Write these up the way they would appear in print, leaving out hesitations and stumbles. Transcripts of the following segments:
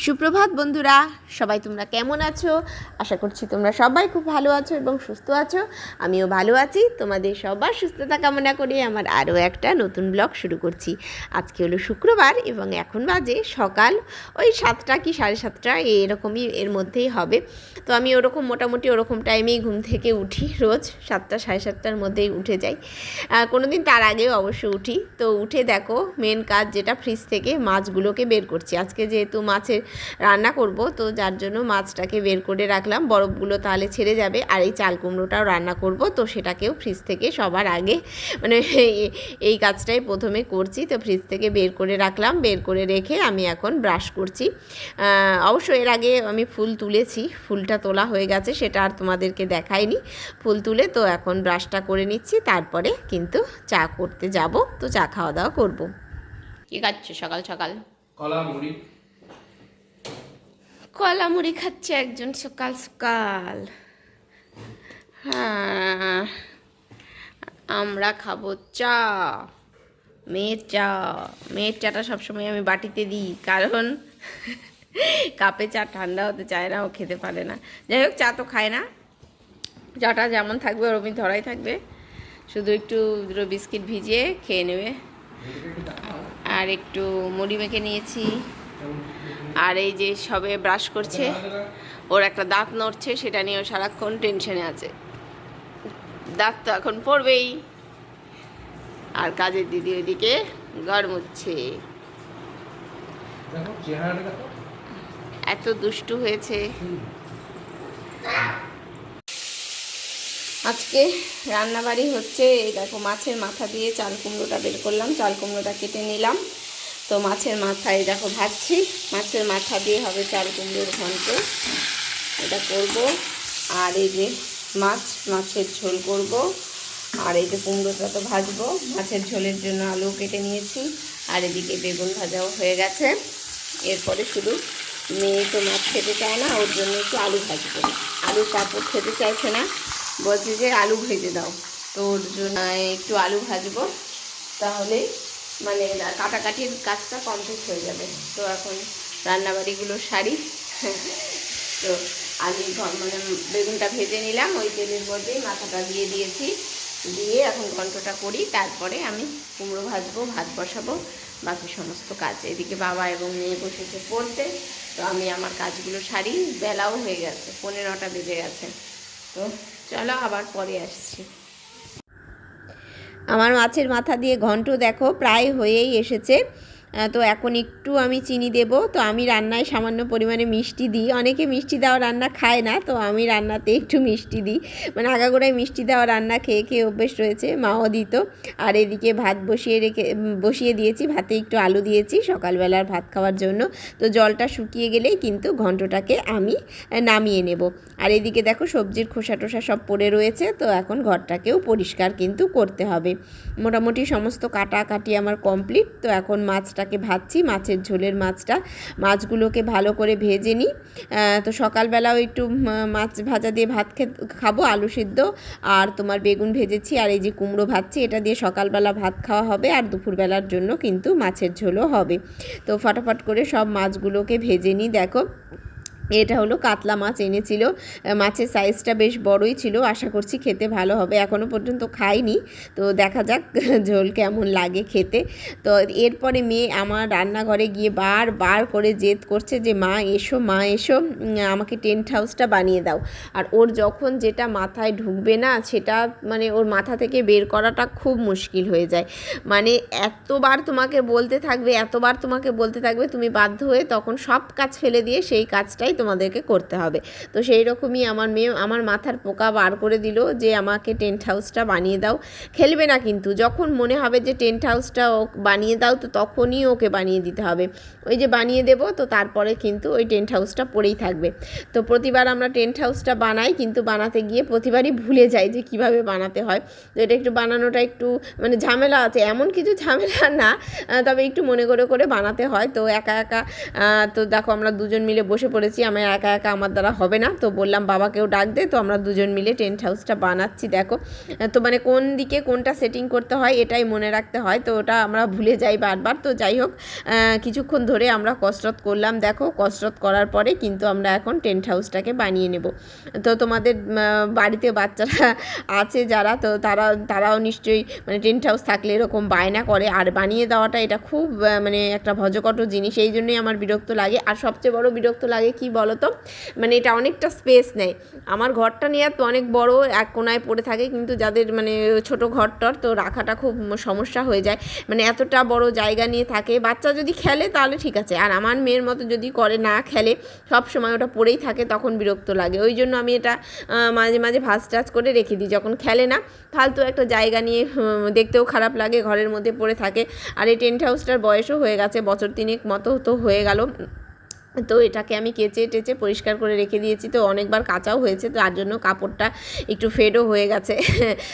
সুপ্রভাত বন্ধুরা, সবাই তোমরা কেমন আছো? আশা করছি তোমরা সবাই খুব ভালো আছো এবং সুস্থ আছো। আমিও ভালো আছি। তোমাদের সবার সুস্থতা কামনা করে আমার আরও একটা নতুন ব্লগ শুরু করছি। আজকে হলো শুক্রবার এবং এখন বাজে সকাল ওই 7টা কি 7:30 এরকমই, এর মধ্যেই হবে। তো আমি মোটামুটি ওরকম টাইমেই ঘুম থেকে উঠি, রোজ 7টা 7:30টার মধ্যেই উঠে যাই। কোনো দিন তার আগেও অবশ্য উঠি। তো উঠে দেখো মেন কাজ যেটা, ফ্রিজ থেকে মাছগুলোকে বের করছি। আজকে যেহেতু মাছের রান্না করব, তো যার জন্য মাছটাকে বের করে রাখলাম, বরফগুলো তাহলে ছেড়ে যাবে। আর এই চাল কুমড়োটাও রান্না করব, তো সেটাকেও ফ্রিজ থেকে সবার আগে মানে এই কাজটাই প্রথমে করছি। তো ফ্রিজ থেকে বের করে রাখলাম, বের করে রেখে আমি এখন ব্রাশ করছি। অবশ্য এর আগে আমি ফুল তুলেছি, ফুলটা তোলা হয়ে গেছে, সেটা আর তোমাদেরকে দেখাইনি। ফুল তুলে তো এখন ব্রাশটা করে নিচ্ছি, তারপরে কিন্তু চা করতে যাব। তো চা খাওয়া দাওয়া করবো। কি খাচ্ছ সকাল সকাল? কলা মুড়ি খাচ্ছে একজন সকাল সকাল। হ্যাঁ, আমরা খাবো চা, মেয়ের চাটা সবসময় আমি বাটিতে দিই, কারণ কাপে চা ঠান্ডা হতে চায় না, ও খেতে পারে না। যাই হোক, চা তো খায় না, চাটা যেমন থাকবে ওরকমই ধরাই থাকবে, শুধু একটু দুটো বিস্কিট ভিজিয়ে খেয়ে নেবে। আর একটু মুড়ি মেখে নিয়েছি। আর এই যে সবে ব্রাশ করছে, ওর একটা দাঁত নড়ছে, সেটা নিয়ে ও সারাক্ষণ টেনশনে আছে। দাঁত তো এখন পড়বেই। আর কাজের দিদি ওইদিকে গড় মুছছে। এত দুষ্টু হয়েছে। আজকে রান্নাবাড়ি হচ্ছে, এই দেখো মাছের মাথা দিয়ে চাল কুমড়োটা বের করলাম, চাল কুমড়োটা কেটে নিলাম। তো মাছের মাথায় দেখো ভাজছি, মাছের মাথা দিয়ে হবে চাল কুমড়োর ঘন্ট, এটা করব। আর এই যে মাছের ঝোল করব। আর এই যে কুমড়োটা তো ভাজবো, মাছের ঝোলের জন্য আলু কেটে নিয়েছি। আর এদিকে বেগুন ভাজাও হয়ে গেছে। এরপরে শুধু মেয়ে তো মাছ খেতে চায় না, ওর জন্য একটু আলু ভাজবো। আলু পাঁপড় খেতে চাইছে না, বলছে যে আলু ভেজে দাও। তো ওর জন্য একটু আলু ভাজবো, তাহলে মানে কাটাকাটির কাজটা কমপ্লিট হয়ে যাবে। তো এখন রান্নাবাড়িগুলো সারি। তো আমি মানে বেগুনটা ভেজে নিলাম, ওই তেলের মধ্যেই মাথাটা দিয়ে দিয়েছি, দিয়ে এখন ঘন্টটা করি, তারপরে আমি কুমড়ো ভাজবো, ভাত বসাবো, বাকি সমস্ত কাজ। এদিকে বাবা এবং মেয়ে বসেছে পড়তে। তো আমি আমার কাজগুলো সারি, বেলাও হয়ে গেছে, 9:15 বেজে গেছে। তো চলো আবার পরে আসছি। আমার মাছের মাথা দিয়ে ঘন্ট দেখো প্রায় হয়েই এসেছে। তো এখন একটু আমি চিনি দেব। তো আমি রান্নায় সামান্য পরিমাণে মিষ্টি দিই, অনেকে মিষ্টি দেওয়া রান্না খায় না, তো আমি রান্নাতে একটু মিষ্টি দিই, মানে আগাগোড়ায় মিষ্টি দেওয়া রান্না খেয়ে খেয়ে অভ্যেস রয়েছে, মাও দিত। আর এদিকে ভাত বসিয়ে দিয়েছি, ভাতে একটু আলু দিয়েছি সকালবেলার ভাত খাওয়ার জন্য। তো জলটা শুকিয়ে গেলেই কিন্তু ঘন্টটাকে আমি নামিয়ে নেব। আর এদিকে দেখো সবজির খোসা টোসা সব পড়ে রয়েছে, তো এখন ঘরটাকেও পরিষ্কার কিন্তু করতে হবে। মোটামুটি সমস্ত কাটাকাটি আমার কমপ্লিট। তো এখন মাছটাকে ভাজছি, মাছের ঝোলের মাছগুলোকে ভালো করে ভেজে নিই। তো সকালবেলাও একটু মাছ ভাজা দিয়ে ভাত খাবো, আলু সিদ্ধ আর তোমার বেগুন ভেজেছি, আর এই যে কুমড়ো ভাজছি, এটা দিয়ে সকালবেলা ভাত খাওয়া হবে, আর দুপুরবেলার জন্য কিন্তু মাছের ঝোলও হবে। তো ফটাফট করে সব মাছগুলোকে ভেজে নিই। দেখো এটা হলো কাতলা মাছ এনেছিল, মাছের সাইজটা বেশ বড়ই ছিল, আশা করছি খেতে ভালো হবে। এখনও পর্যন্ত খাইনি, তো দেখা যাক ঝোল কেমন লাগে খেতে। তো এরপরে মেয়ে আমার রান্নাঘরে গিয়ে বার করে জেদ করছে যে মা এসো আমাকে টেন্ট হাউসটা বানিয়ে দাও। আর ওর যখন যেটা মাথায় ঢুকবে না, সেটা মানে ওর মাথা থেকে বের করাটা খুব মুশকিল হয়ে যায়। মানে এতবার তোমাকে বলতে থাকবে, তুমি বাধ্য হয়ে তখন সব কাজ ফেলে দিয়ে সেই কাজটাই তোমাদেরকে করতে হবে। তো সেই রকমই আমার মেয়ে আমার মাথার পোকা বার করে দিল যে আমাকে টেন্ট হাউসটা বানিয়ে দাও। খেলবে না, কিন্তু যখন মনে হবে যে টেন্ট হাউসটা বানিয়ে দাও, তো তখনই ওকে বানিয়ে দিতে হবে। ওই যে বানিয়ে দেব, তো তারপরে কিন্তু ওই টেন্ট হাউসটা পড়েই থাকবে। তো প্রতিবার আমরা টেন্ট হাউসটা বানাই, কিন্তু বানাতে গিয়ে প্রতিবারই ভুলে যাই যে কিভাবে বানাতে হয়। তো এটা একটু বানানোটা একটু মানে ঝামেলা আছে, এমন কিছু ঝামেলা না, তবে একটু মনে করে বানাতে হয়। তো একা তো দেখো আমরা দুজন মিলে বসে পড়েছি, আমার একা একা আমার দ্বারা হবে না, তো বললাম বাবাকেও ডাক দে, তো আমরা দুজন মিলে টেন্ট হাউসটা বানাচ্ছি। দেখো তো মানে কোন দিকে কোনটা সেটিং করতে হয় এটাই মনে রাখতে হয়, তো ওটা আমরা ভুলে যাই বারবার। তো যাই হোক কিছুক্ষণ ধরে আমরা কসরত করলাম, দেখো কসরত করার পরে কিন্তু আমরা এখন টেন্ট হাউসটাকে বানিয়ে নেব। তো তোমাদের বাড়িতে বাচ্চারা আছে যারা, তো তারাও নিশ্চয়ই মানে টেন্ট হাউস থাকলে এরকম বায়না করে, আর বানিয়ে দেওয়াটা এটা খুব মানে একটা ভজকট জিনিস, এই জন্যই আমার বিরক্ত লাগে। আর সবচেয়ে বড় বিরক্ত লাগে কি বলো তো, মানে এটা অনেকটা স্পেস নেয়। আমার ঘরটা নিয়ে তো অনেক বড়, এক কোনায় পড়ে থাকে, কিন্তু যাদের মানে ছোট ঘরটর তো রাখাটা খুব সমস্যা হয়ে যায়, মানে এতটা বড় জায়গা নিয়ে থাকে। বাচ্চা যদি খেলে তাহলে ঠিক আছে, আর আমার মেয়ের মতো যদি করে না খেলে সব সময় ওটা পড়েই থাকে, তখন বিরক্ত লাগে। ওই জন্য আমি এটা মাঝে মাঝে ভাঁজ টাজ করে রেখে দিই, যখন খেলে না ফালতু একটা জায়গা নিয়ে দেখতেও খারাপ লাগে, ঘরের মধ্যে পড়ে থাকে। আর এই টেন্ট হাউসটার বয়সও হয়ে গেছে, বছর তিনেক মতো তো হয়ে গেল। তো এটাকে আমি কেচে টেচে পরিষ্কার করে রেখে দিয়েছি, তো অনেকবার কাচাও হয়েছে, তো তার জন্য কাপড়টা একটু ফেডও হয়ে গেছে।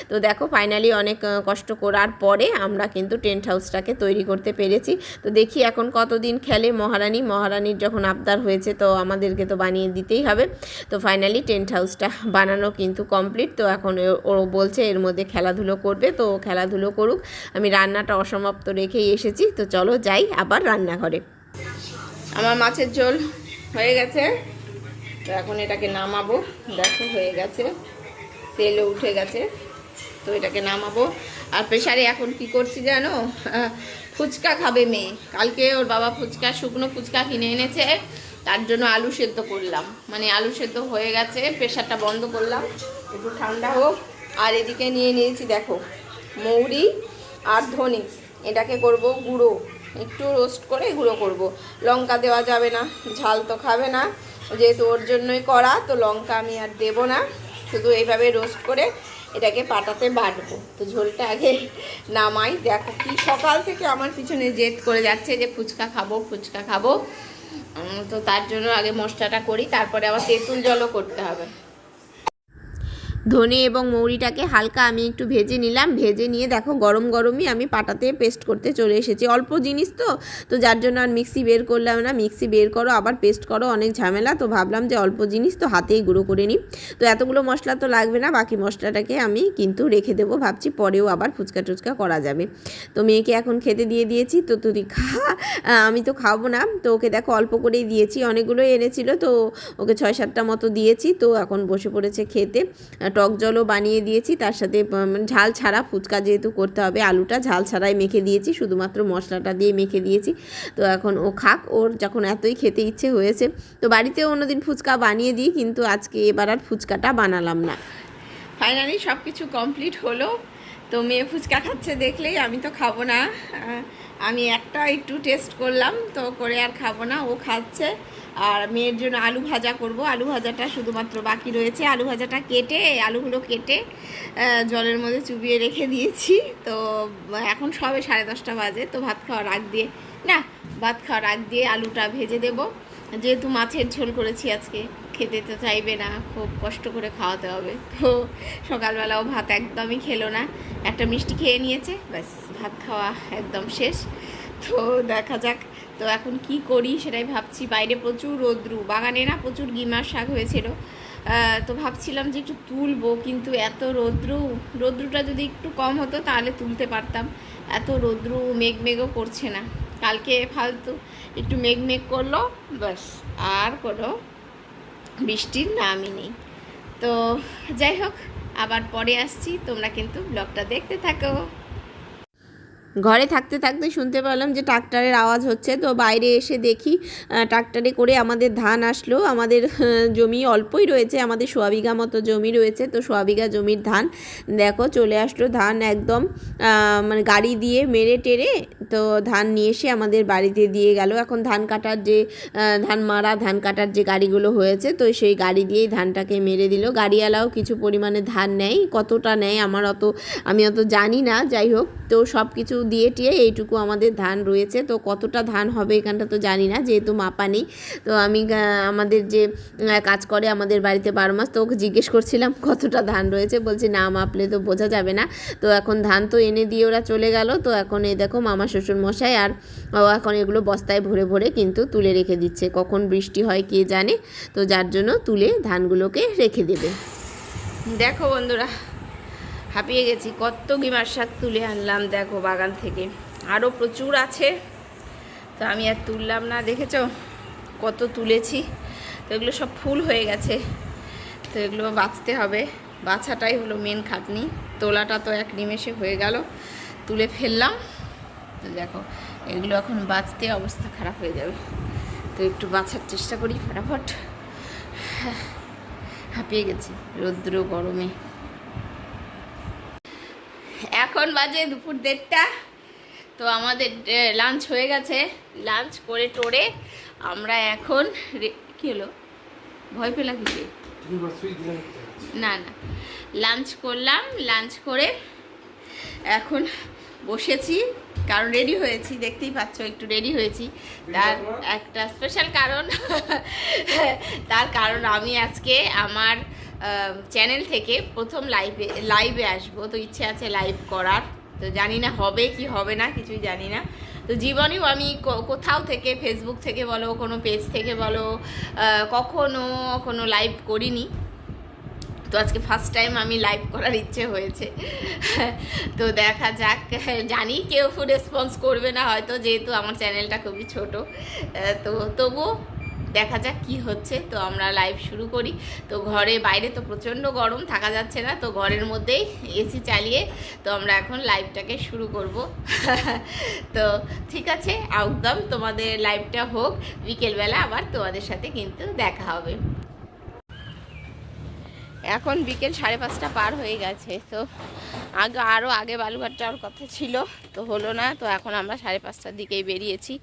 তো দেখো ফাইনালি অনেক কষ্ট করার পরে আমরা কিন্তু টেন্ট হাউসটাকে তৈরি করতে পেরেছি। তো দেখি এখন কতদিন খেলে মহারানীর যখন আবদার হয়েছে তো আমাদেরকে তো বানিয়ে দিতেই হবে। তো ফাইনালি টেন্ট হাউসটা বানানো কিন্তু কমপ্লিট। তো এখন ও বলছে এর মধ্যে খেলাধুলো করবে, তো খেলাধুলো করুক, আমি রান্নাটা অসমাপ্ত রেখেই এসেছি। তো চলো যাই আবার রান্নাঘরে। আমার মাছের ঝোল হয়ে গেছে, তো এখন এটাকে নামাবো। দেখো হয়ে গেছে, তেলও উঠে গেছে, তো এটাকে নামাবো। আর প্রেশারে এখন কি করছি জানো, ফুচকা খাবে মেয়ে, কালকে ওর বাবা ফুচকা শুকনো ফুচকা কিনে এনেছে, তার জন্য আলু সেদ্ধ করলাম, মানে আলু সেদ্ধ হয়ে গেছে, প্রেশারটা বন্ধ করলাম একটু ঠান্ডা হোক। আর এদিকে নিয়ে নিয়েছি দেখো মৌরি আর ধনে, এটাকে করব গুঁড়ো, একটু রোস্ট করে গুঁড়ো করব। লঙ্কা দেওয়া যাবে না, ঝাল তো খাবে না, যেহেতু ওর জন্যই করা, তো লঙ্কা আমি আর দেবো না, শুধু এইভাবে রোস্ট করে এটাকে পাটাতে বাটবো। তো ঝোলটা আগে নামাই। দেখো কি সকাল থেকে আমার পিছনে জেদ করে যাচ্ছে যে ফুচকা খাবো ফুচকা খাবো, তো তার জন্য আগে মশলাটা করি, তারপরে আবার তেঁতুল জলও করতে হবে। ধনে এবং মৌরিটাকে হালকা আমি একটু ভেজে নিলাম, ভেজে নিয়ে দেখো গরম গরমই আমি পাটাতে পেস্ট করতে চলে এসেছি। অল্প জিনিস তো যার জন্য আর মিক্সি বের করলাম না, মিক্সি বের করো আবার পেস্ট করো অনেক ঝামেলা, তো ভাবলাম যে অল্প জিনিস তো হাতেই গুঁড়ো করে নিই। তো এতগুলো মশলা তো লাগবে না, বাকি মশলাটাকে আমি কিন্তু রেখে দেবো, ভাবছি পরেও আবার ফুচকা টুচকা করা যাবে। তো মেয়েকে এখন খেতে দিয়ে দিয়েছি, তো তুই খা, আমি তো খাবো না, তো ওকে দেখো অল্প করেই দিয়েছি, অনেকগুলোই এনেছিল, তো ওকে 6-7টা মতো দিয়েছি। তো এখন বসে পড়েছে খেতে। টক জলও বানিয়ে দিয়েছি, তার সাথে ঝাল ছাড়া ফুচকা যেহেতু করতে হবে, আলুটা ঝাল ছাড়াই মেখে দিয়েছি, শুধুমাত্র মশলাটা দিয়ে মেখে দিয়েছি। তো এখন ও খাক, ওর যখন এতই খেতে ইচ্ছে হয়েছে। তো বাড়িতেও অন্যদিন ফুচকা বানিয়ে দিই, কিন্তু আজকে এবার আর ফুচকাটা বানালাম না। ফাইনালি সব কিছু কমপ্লিট হলো। তো মেয়ে ফুচকা খাচ্ছে দেখলেই আমি তো খাবো না, আমি একটা একটু টেস্ট করলাম, তো করে আর খাবো না, ও খাচ্ছে। আর মেয়ের জন্য আলু ভাজা করব, আলু ভাজাটা শুধুমাত্র বাকি রয়েছে। আলু ভাজাটা কেটে আলুগুলো কেটে জলের মধ্যে চুবিয়ে রেখে দিয়েছি। তো এখন সবে 10:30 বাজে, তো ভাত খাওয়ার আগ দিয়ে আলুটা ভেজে দেব, যেহেতু মাছের ঝোল করেছি আজকে, খেতে তো চাইবে না, খুব কষ্ট করে খাওয়াতে হবে। তো সকালবেলাও ভাত একদমই খেলো না, একটা মিষ্টি খেয়ে নিয়েছে, ব্যাস ভাত খাওয়া একদম শেষ। তো দেখা যাক তো এখন কি করি সেটাই ভাবছি। বাইরে প্রচুর রৌদ্রু, বাগানে না প্রচুর গিমার শাক হয়েছিল, তো ভাবছিলাম যে একটু তুলবো, কিন্তু এত রৌদ্রুটা যদি একটু কম হতো তাহলে তুলতে পারতাম। এত রৌদ্রু, মেঘও করছে না, কালকে ফালতু একটু মেঘ করলো ব্যাস, আর কোনো বৃষ্টির নামই নেই। তো যাই হোক আবার পরে আসছি, তোমরা কিন্তু ব্লগটা দেখতে থাকো। ঘরে থাকতে থাকতে শুনতে পেলাম যে ট্রাক্টরের আওয়াজ হচ্ছে, তো বাইরে এসে দেখি ট্রাক্টরে করে আমাদের ধান আসলো। আমাদের জমি অল্পই রয়েছে, আমাদের 1.25 বিঘা মতো জমি রয়েছে, তো 1.25 বিঘা জমির ধান দেখো চলে আসলো। ধান একদম মানে গাড়ি দিয়ে মেরে টেরে তো ধান নিয়ে এসে আমাদের বাড়িতে দিয়ে গেল। এখন ধান কাটার যে ধান কাটার যে গাড়িগুলো হয়েছে, তো সেই গাড়ি দিয়েই ধানটাকে মেরে দিল। গাড়িওয়ালাও কিছু পরিমাণে ধান নেয়, কতটা নেয় আমি অত জানি না, যাই হোক তো সব কিছু দিয়ে টিয়ে এইটুকু আমাদের ধান রয়েছে। তো কতটা ধান হবে এখানটা তো জানি না, যেহেতু মাপা নেই। তো আমি আমাদের যে কাজ করে আমাদের বাড়িতে 12 মাস, তো ওকে জিজ্ঞেস করছিলাম কতটা ধান রয়েছে, বলছি না মাপলে তো বোঝা যাবে না। তো এখন ধান তো এনে দিয়ে ওরা চলে গেল। তো এখন এই দেখো মামা শ্বশুর মশাই আর এখন এগুলো বস্তায় ভরে ভরে কিন্তু তুলে রেখে দিচ্ছে, কখন বৃষ্টি হয় কে জানে। তো যার জন্য তুলে ধানগুলোকে রেখে দেবে। দেখো বন্ধুরা, হাঁপিয়ে গেছি, কত গিমার শাক তুলে আনলাম দেখো বাগান থেকে, আরও প্রচুর আছে। তো আমি আর তুললাম না, দেখেছ কত তুলেছি। তো এগুলো সব ফুল হয়ে গেছে, তো এগুলো বাছতে হবে, বাছাটাই হলো মেন খাটনি। তোলাটা তো এক নিমেষে হয়ে গেল, তুলে ফেললাম। তো দেখো এগুলো এখন বাছতে অবস্থা খারাপ হয়ে যাবে, তো একটু বাছার চেষ্টা করি ফটাফট। হাঁপিয়ে গেছি রৌদ্র গরমে। এখন বাজে দুপুর 1:30। তো আমাদের লাঞ্চ হয়ে গেছে, লাঞ্চ করে টোরে আমরা এখন কী হলো, ভয় পেলা কিছু না, লাঞ্চ করলাম। লাঞ্চ করে এখন বসেছি, কারণ রেডি হয়েছি, দেখতেই পাচ্ছ একটু রেডি হয়েছি। তার একটা স্পেশাল কারণ তার কারণ আমি আজকে আমার চ্যানেল থেকে প্রথম লাইভে আসবো। তো ইচ্ছে আছে লাইভ করার, তো জানি না হবে কি হবে না, কিছুই জানি না। তো জীবনেও আমি কোথাও থেকে, ফেসবুক থেকে বলো, কোনো পেজ থেকে বলো, কখনো কোনো লাইভ করিনি। তো আজকে ফার্স্ট টাইম আমি লাইভ করার ইচ্ছে হয়েছে। তো দেখা যাক, জানি কেউ রেসপন্স করবে না হয়তো, যেহেতু আমার চ্যানেলটা খুবই ছোট। তো তবুও দেখা যাক কি হচ্ছে। তো আমরা লাইভ শুরু করি। তো ঘরে বাইরে তো প্রচণ্ড গরম, থাকা যাচ্ছে না, তো ঘরের মধ্যেই এসি চালিয়ে তো আমরা এখন লাইভটাকে শুরু করব। তো ঠিক আছে, একদম তোমাদের লাইভটা হোক, বিকেলবেলা আবার তোমাদের সাথে কিন্তু দেখা হবে। এখন বিকেল 5:30 পার হয়ে গেছে। তো আরও আগে বালুঘাট যাওয়ার কথা ছিল, তো হলো না। তো এখন আমরা 5:30টার দিকেই বেরিয়েছি,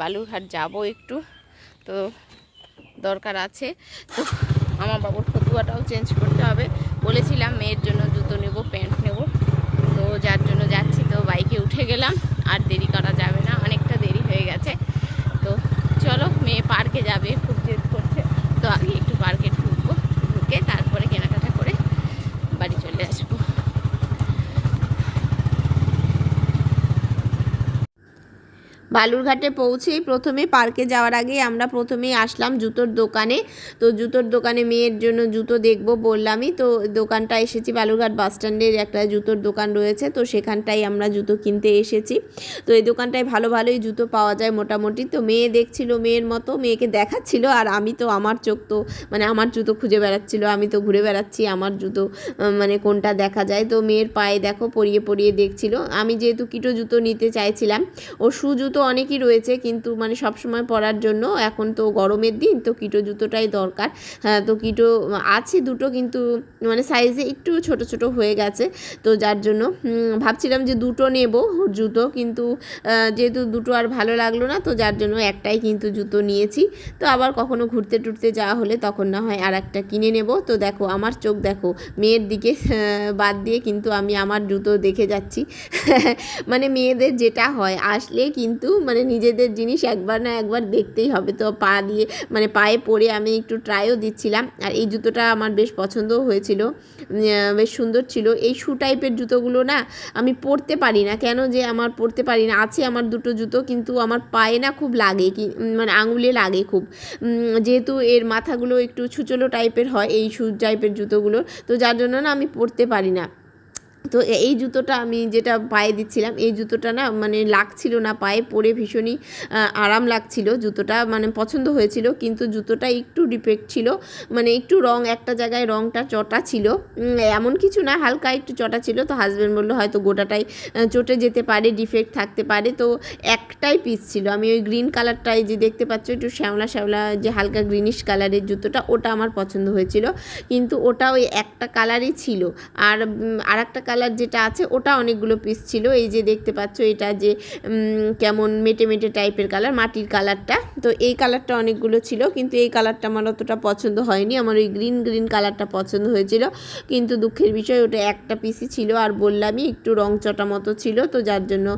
বালুঘাট যাব একটু, তো দরকার আছে। তো আমার বাবুর ফতুয়াটাও চেঞ্জ করতে হবে, বলেছিলাম মেয়ের জন্য জুতো নেব, প্যান্ট নেব, তো যার জন্য যাচ্ছি। তো বাইকে উঠে গেলাম, আর দেরি করা যাবে না, অনেকটা দেরি হয়ে গেছে। তো চলো, মেয়ে পার্কে যাবে, খুব জেদ করছে, তো আগে একটু পার্কে ঢুকবো, ঢুকে তারপরে কেনাকাটা করে বাড়ি চলে আসবো। বালুরঘাটে পৌঁছেই প্রথমে পার্কে যাওয়ার আগে আমরা প্রথমেই আসলাম জুতোর দোকানে। তো জুতোর দোকানে মেয়ের জন্য জুতো দেখবো বললামই, তো দোকানটা এসেছি, বালুরঘাট বাস স্ট্যান্ডের একটা জুতোর দোকান রয়েছে, তো সেখানটাই আমরা জুতো কিনতে এসেছি। তো এই দোকানটায় ভালোই জুতো পাওয়া যায় মোটামুটি। তো মেয়ে দেখছিল, মেয়ের মতো মেয়েকে দেখাচ্ছিল, আর আমি তো আমার চোখ তো মানে আমার জুতো খুঁজে বেড়াচ্ছিল, আমি তো ঘুরে বেড়াচ্ছি আমার জুতো মানে কোনটা দেখা যায়। তো মেয়ের পায়ে দেখো পরিয়ে দেখছিল। আমি যেহেতু কিটো জুতো নিতে চাইছিলাম, ও শু জুতো অনেকই রয়েছে, কিন্তু মানে সবসময় পরার জন্য এখন তো গরমের দিন, তো কিটো জুতোটাই দরকার। হ্যাঁ, তো কিটো আছে দুটো, কিন্তু মানে সাইজে একটু ছোট হয়ে গেছে। তো যার জন্য ভাবছিলাম যে দুটো নেব জুতো, কিন্তু যেহেতু দুটো আর ভালো লাগলো না, তো যার জন্য একটাই কিন্তু জুতো নিয়েছি। তো আবার কখনো ঘুরতে টুরতে যাওয়া হলে তখন না হয় আর একটা কিনে নেব। তো দেখো আমার চোখ দেখো, মেয়ের দিকে বাদ দিয়ে কিন্তু আমি আমার জুতো দেখে যাচ্ছি। মানে মেয়েদের যেটা হয়, আসলে কিন্তু মানে নিজেদের জিনিস একবার না একবার দেখতেই হবে। তো পা দিয়ে মানে পায়ে পরে আমি একটু ট্রাইও দিচ্ছিলাম, আর এই জুতোটা আমার বেশ পছন্দও হয়েছিল, বেশ সুন্দর ছিল। এই শু টাইপের জুতোগুলো না আমি পরতে পারি না, কেন যে আমার পরতে পারি না, আছে আমার দুটো জুতো, কিন্তু আমার পায়ে না খুব লাগে, কি মানে আঙুলে লাগে খুব, যেহেতু এর মাথাগুলো একটু ছুচলো টাইপের হয় এই শু টাইপের জুতোগুলো, তো যার জন্য না আমি পরতে পারি না। তো এই জুতোটা আমি যেটা পায়ে দিচ্ছিলাম, এই জুতোটা না মানে লাগছিল না পায়ে, পরে ভীষণই আরাম লাগছিল, জুতোটা মানে পছন্দ হয়েছিল। কিন্তু জুতোটা একটু ডিফেক্ট ছিল, মানে একটু রং, একটা জায়গায় রংটা চটা ছিল, এমন কিছু না, হালকা একটু চটা ছিল। তো হাজব্যান্ড বললো হয়তো গোটাটাই চটে যেতে পারে, ডিফেক্ট থাকতে পারে। তো একটাই পিস ছিল, আমি ওই গ্রিন কালারটাই যে দেখতে পাচ্ছ, একটু শ্যাওলা যে হালকা গ্রিনিশ কালারের জুতোটা, ওটা আমার পছন্দ হয়েছিল, কিন্তু ওটা ওই একটা কালারই ছিল। আর একটা কালার যেটা আছে ওটা অনেকগুলো পিস ছিল। এই যে দেখতে পাচ্ছ এটা যে কেমন মেটে মেটে টাইপের কালার, মাটির কালারটা, তো এই কালারটা অনেকগুলো ছিল, কিন্তু এই কালারটা আমার অতটা পছন্দ হয়নি। আমার ওই গ্রিন গ্রিন কালারটা পছন্দ হয়েছিল, কিন্তু দুঃখের বিষয় ওটা একটা পিসই ছিল, আর বললামই একটু রং চটা মতো ছিল, তো যার জন্য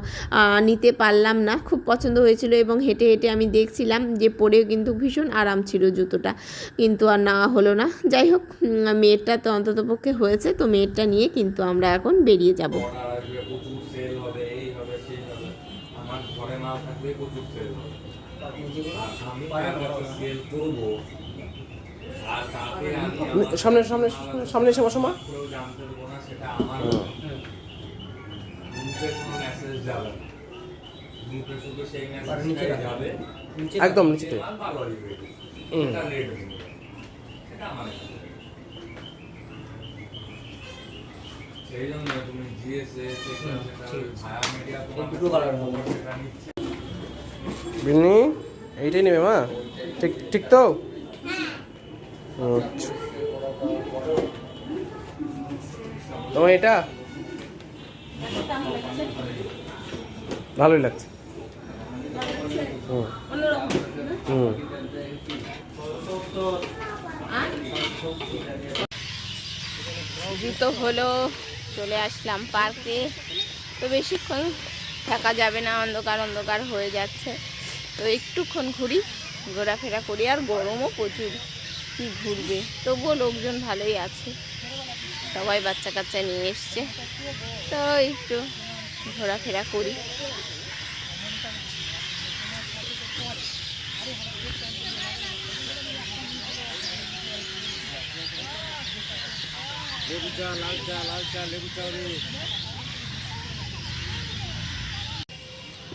নিতে পারলাম না। খুব পছন্দ হয়েছিল এবং হেঁটে হেঁটে আমি দেখছিলাম যে পরেও কিন্তু ভীষণ আরাম ছিল জুতোটা, কিন্তু আর নেওয়া হলো না। যাই হোক, মেয়েরটা তো অন্তত পক্ষে হয়েছে, তো মেয়েরটা নিয়ে কিন্তু আমরা এখন বেরিয়ে যাব। সামনে সামনে সামনে এসে বসো মা। একদম নিচে বিন্নি এইটাই নেবে মা? ঠিক ঠিক তো? আচ্ছা, তোমার এটা ভালোই লাগছে। জুতো হলো, চলে আসলাম পার্কে। তো বেশিক্ষণ থাকা যাবে না, অন্ধকার অন্ধকার হয়ে যাচ্ছে, তো একটুক্ষণ ঘুরি, ঘোরাফেরা করি। আর গরমও প্রচুর, কি ঘুরবে, তবুও লোকজন ভালোই আছে, সবাই বাচ্চা কাচ্চা নিয়ে এসছে, তো একটু ঘোরাফেরা করি।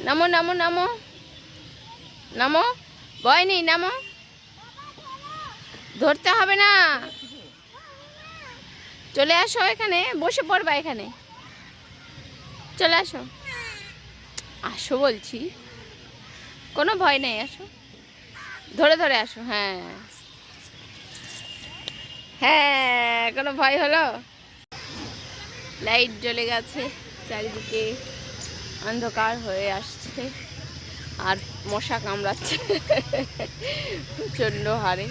নামো নামো নামো নামো, ভয় নেই, নামো, ধরতে হবে না, চলে আসো, এখানে বসে পড়বা, এখানে চলে আসো, আসো বলছি, কোনো ভয় নেই, আসো, ধরে ধরে আসো। হ্যাঁ হ্যাঁ, কোনো ভয় হলো? লাইট জ্বলে গেছে, চারিদিকে অন্ধকার হয়ে আসছে, আর মশা কামড়াচ্ছে প্রচণ্ড হারে।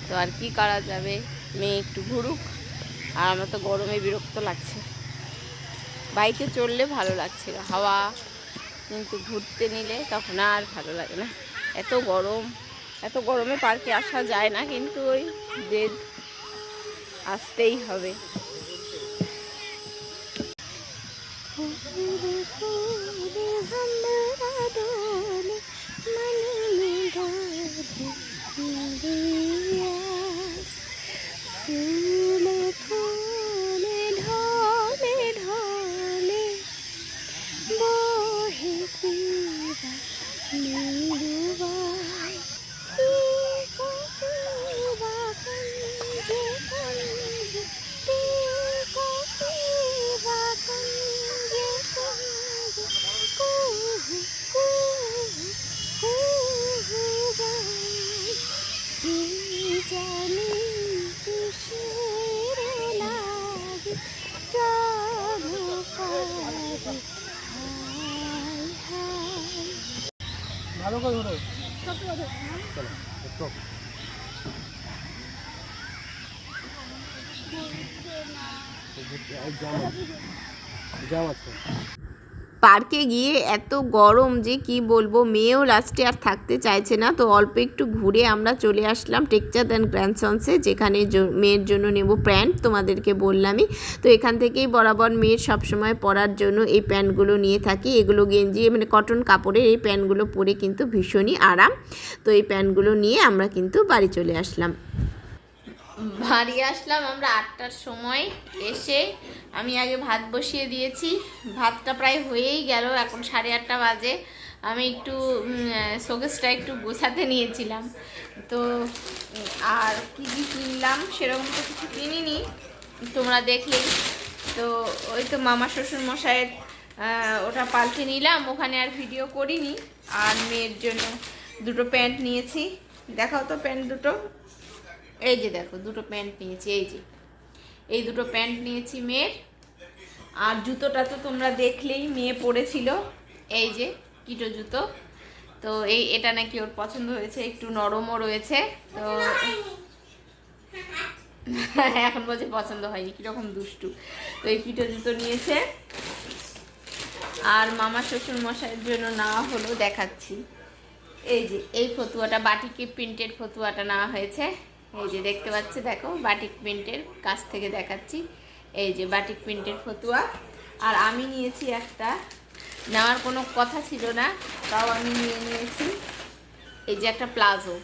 তো আর কি করা যাবে, মেয়ে একটু ঘুরুক, আর আমার তো গরমে বিরক্ত লাগছে। বাইকে চললে ভালো লাগছিল, হাওয়া, কিন্তু ঘুরতে নিলে তখন আর ভালো লাগে না। এত গরম, এত গরমে পার্কে আসা যায় না, কিন্তু ওই জেদ, আসতেই হবে। ভালো করে ধরো। জাম আছে। পার্কে গিয়ে এত গরম যে কি বলবো, মেয়েও লাস্টে আর থাকতে চাইছে না, তো অল্প একটু ঘুরে আমরা চলে আসলাম টেক্সচার অ্যান্ড গ্র্যান্ডসন্সে, যেখানে মেয়ের জন্য নেব প্যান্ট, তোমাদেরকে বললামই। তো এখান থেকেই বরাবর মেয়ের সবসময় পরার জন্য এই প্যান্টগুলো নিয়ে থাকি। এগুলো গেঞ্জি, মানে কটন কাপড়ের এই প্যান্টগুলো পরে কিন্তু ভীষণই আরাম। তো এই প্যান্টগুলো নিয়ে আমরা কিন্তু বাড়ি চলে আসলাম। বাড়ি আসলাম আমরা 8টার সময়। এসে আমি আগে ভাত বসিয়ে দিয়েছি, ভাতটা প্রায় হয়েই গেল, এখন 8:30 বাজে। আমি একটু শোকেসটা একটু গোছাতে নিয়েছিলাম, তো আর কি কি কিনলাম সেরকম তো কিছু কিনিনি, তোমরা দেখলেই তো। ওই তো মামা শ্বশুর মশাইয়ের ওটা পাল্টে নিলাম, ওখানে আর ভিডিও করিনি। আর মেয়ের জন্য দুটো প্যান্ট নিয়েছি, দেখাও তো প্যান্ট দুটো, এই যে দেখো দুটো প্যান্ট নিয়েছি, এই যে এই দুটো প্যান্ট নিয়েছি মেয়ের। আর জুতোটা তো তোমরা দেখলেই, মেয়ে পরেছিল, এই যে কিটো জুতো। তো এটা নাকি ওর পছন্দ হয়েছে, একটু নরমও রয়েছে। তো এখন বলছে পছন্দ হয়নি, কিরকম দুষ্টু। তো এই কিটো জুতো নিয়েছে। আর মামা শ্বশুর মশাইয়ের জন্য নেওয়া হলো, দেখাচ্ছি। এই যে এই ফতুয়াটা, বাটিকে প্রিন্টের ফতুয়াটা নেওয়া হয়েছে। এই যে দেখতে পাচ্ছি, দেখো বাটিক প্রিন্টের, কাছ থেকে দেখাচ্ছি। এই যে বাটিক প্রিন্টের ফতুয়া। আর আমি নিয়েছি একটা, নেওয়ার কোনো কথা ছিল না, তাও আমি নিয়েছি। এই যে একটা প্লাজো,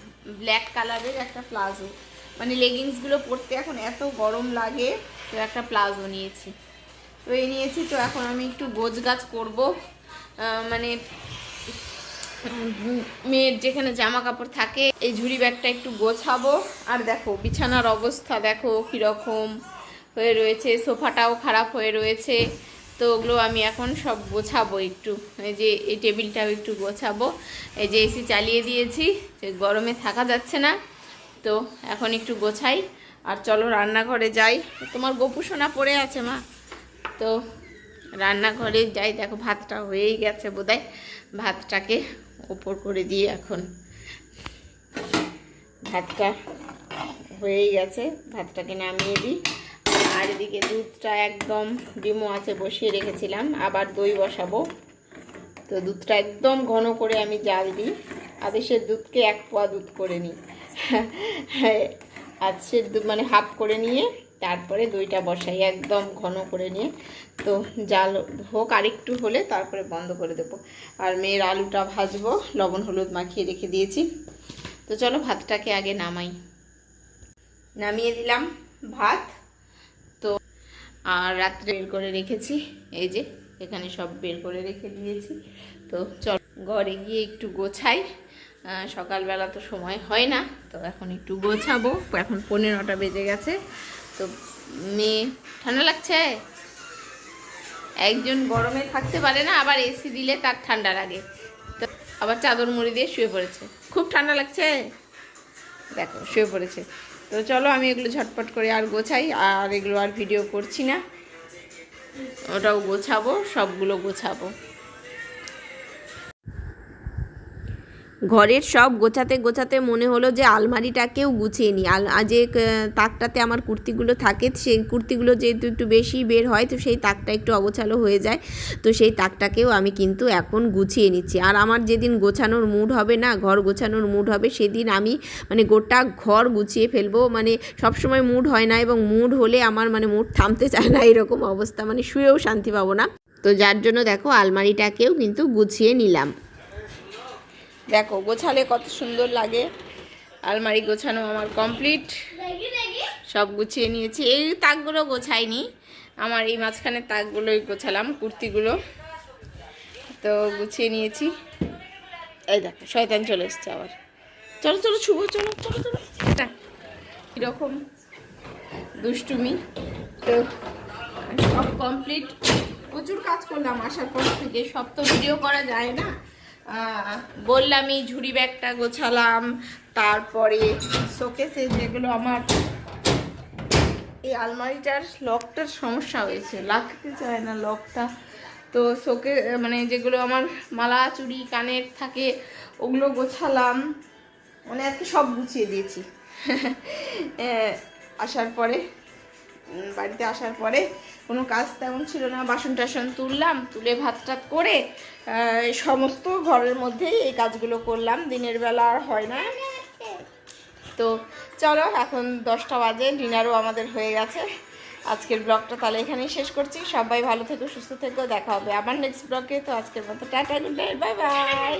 ব্ল্যাক কালারের একটা প্লাজো, মানে লেগিংসগুলো পরতে এখন এত গরম লাগে, তো একটা প্লাজো নিয়েছি। তো এই নিয়েছি। তো এখন আমি একটু গোছগাছ করবো, মানে মেয়ের যেখানে জামা কাপড় থাকে, এই ঝুড়ি ব্যাগটা একটু গোছাবো। আর দেখো বিছানার অবস্থা দেখো কীরকম হয়ে রয়েছে, সোফাটাও খারাপ হয়ে রয়েছে। তো ওগুলো আমি এখন সব গোছাবো একটু। এই যে এই টেবিলটাও একটু গোছাবো। এই যে এসি চালিয়ে দিয়েছি, যে গরমে থাকা যাচ্ছে না, তো এখন একটু গোছাই। আর চলো রান্নাঘরে যাই। তোমার গপু সোনা পড়ে আছে মা, তো রান্নাঘরে যাই। দেখো ভাতটা হয়েই গেছে বোধহয়, ভাতটাকে ওপর করে দিয়ে এখন ভাতটা হয়েই গেছে, ভাতটাকে নামিয়ে দিই। আর এদিকে দুধটা একদম ডিমো আছে, বসিয়ে রেখেছিলাম, আবার দই বসাবো। তো দুধটা একদম ঘন করে আমি জাল দিই। আদেশের দুধকে 1 পোয়া দুধ করে নিই, আজকের দুধ মানে হাফ করে নিয়ে তারপরে দইটা বসাই একদম ঘন করে নিয়ে। তো জাল হোক, আরেকটু হলে তারপরে বন্ধ করে দেবো। আর মেয়ের আলুটা ভাজবো, লবণ হলুদ মাখিয়ে রেখে দিয়েছি। তো চলো ভাতটাকে আগে নামিয়ে দিলাম ভাত। তো আর রাত্রে বের করে রেখেছি, এই যে এখানে সব বের করে রেখে দিয়েছি। তো চল ঘরে গিয়ে একটু গোছাই, সকালবেলা তো সময় হয় না, তো এখন একটু গোছাবো। এখন 15টা বেজে গেছে। তো মেয়ে, ঠান্ডা লাগছে, একজন গরমে থাকতে পারে না, আবার এসি দিলে তার ঠান্ডা লাগে, তো আবার চাদর মুড়ি দিয়ে শুয়ে পড়েছে। খুব ঠান্ডা লাগছে, দেখো শুয়ে পড়েছে। তো চলো আমি এগুলো ঝটপট করে আর গোছাই, আর এগুলো আর ভিডিও করছি না, ওটাও গোছাবো, সবগুলো গোছাবো। ঘরের সব গোছাতে গোছাতে মনে হলো যে আলমারিটাকেও গুছিয়ে নিই। যে তাকটাতে আমার কুর্তিগুলো থাকে, সেই কুর্তিগুলো যেহেতু একটু বেশি বের হয়, তো সেই তাকটা একটু অগোছালো হয়ে যায়। তো সেই তাকটাকেও আমি কিন্তু এখন গুছিয়ে নিচ্ছি। আর আমার যেদিন গোছানোর মুড হবে না, ঘর গোছানোর মুড হবে, সেদিন আমি মানে গোটা ঘর গুছিয়ে ফেলবো। মানে সবসময় মুড হয় না, এবং মুড হলে আমার মানে মুড থামতে চায় না, এরকম অবস্থা, মানে শুয়েও শান্তি পাবো না। তো যার জন্য দেখো আলমারিটাকেও কিন্তু গুছিয়ে নিলাম। দেখো গোছালে কত সুন্দর লাগে। আলমারি গোছানো আমার কমপ্লিট, সব গুছিয়ে নিয়েছি। এই তাকগুলো গোছাইনি, আমার এই মাঝখানের তাকগুলোই গোছালাম, কুর্তিগুলো তো গুছিয়ে নিয়েছি। এই দেখো শয়তান চলে এসছে আবার, চলো চলো শুভ, চলো চলো চলো, এটা কীরকম দুষ্টুমি। তো সব কমপ্লিট, প্রচুর কাজ করলাম আসার পর থেকে, সব তো ভিডিও করা যায় না। বললাম এই ঝুড়ি ব্যাগটা গোছালাম, তারপরে শোকেসে যেগুলো আমার এই আলমারিটার লকটার সমস্যা হয়েছে, লাগতে চায় না লকটা। তো মানে যেগুলো আমার মালা চুড়ি কানের থাকে ওগুলো গোছালাম, মানে আজকে সব গুছিয়ে দিয়েছি। আসার পরে বাড়িতে আসার পরে কোনো কাজ তেমন ছিল না, বাসন টাসন তুললাম, তুলে ভাত টাত করে সমস্ত ঘরের মধ্যেই এই কাজগুলো করলাম। দিনের বেলা আর হয় না। তো চলো এখন 10টা বাজে, ডিনারও আমাদের হয়ে গেছে। আজকের ব্লগটা তাহলে এখানেই শেষ করছি। সবাই ভালো থেকো, সুস্থ থেকো, দেখা হবে আবার নেক্সট ব্লগে। তো আজকের মতো tata, good night, bye bye.